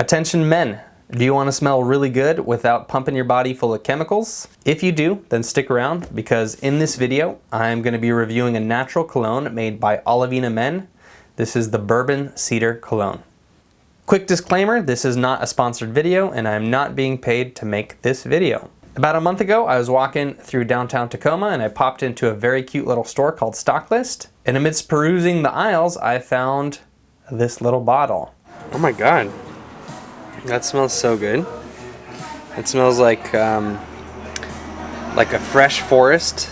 Attention men, do you want to smell really good without pumping your body full of chemicals? If you do, then stick around because in this video, I'm going to be reviewing a natural cologne made by Olivina Men. This is the Bourbon Cedar Cologne. Quick disclaimer, this is not a sponsored video and I'm not being paid to make this video. About a month ago, I was walking through downtown Tacoma and I popped into a very cute little store called Stocklist. And amidst perusing the aisles, I found this little bottle. Oh my God. That smells so good. It smells like a fresh forest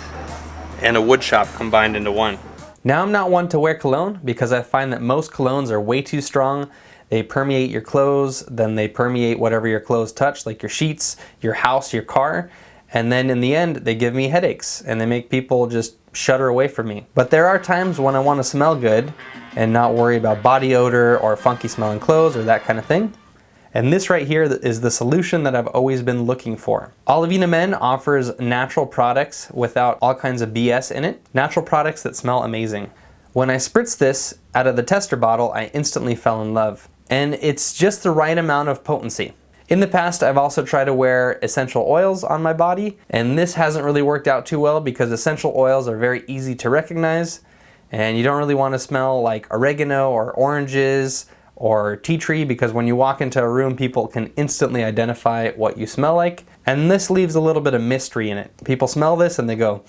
and a wood shop combined into one. Now I'm not one to wear cologne because I find that most colognes are way too strong. They permeate your clothes, then they permeate whatever your clothes touch, like your sheets, your house, your car, and then in the end they give me headaches and they make people just shudder away from me. But there are times when I want to smell good and not worry about body odor or funky smelling clothes or that kind of thing. And this right here is the solution that I've always been looking for. Olivina Men offers natural products without all kinds of BS in it. Natural products that smell amazing. When I spritzed this out of the tester bottle, I instantly fell in love. And it's just the right amount of potency. In the past, I've also tried to wear essential oils on my body, and this hasn't really worked out too well because essential oils are very easy to recognize, and you don't really want to smell like oregano or oranges or tea tree because when you walk into a room, people can instantly identify what you smell like. And this leaves a little bit of mystery in it. People smell this and they go,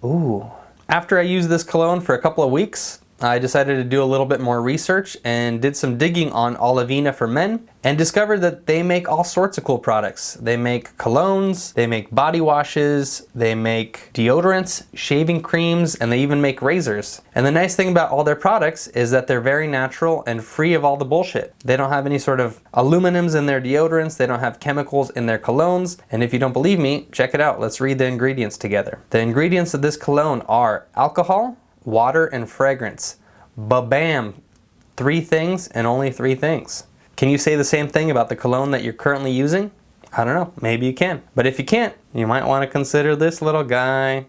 ooh. After I used this cologne for a couple of weeks, I decided to do a little bit more research and did some digging on Olivina for Men and discovered that they make all sorts of cool products. They make colognes, they make body washes, they make deodorants, shaving creams, and they even make razors. And the nice thing about all their products is that they're very natural and free of all the bullshit. They don't have any sort of aluminums in their deodorants, they don't have chemicals in their colognes, and if you don't believe me, check it out. Let's read the ingredients together. The ingredients of this cologne are alcohol, water, and fragrance. Ba-bam! 3 things and only 3 things. Can you say the same thing about the cologne that you're currently using? I don't know, maybe you can. But if you can't, you might want to consider this little guy.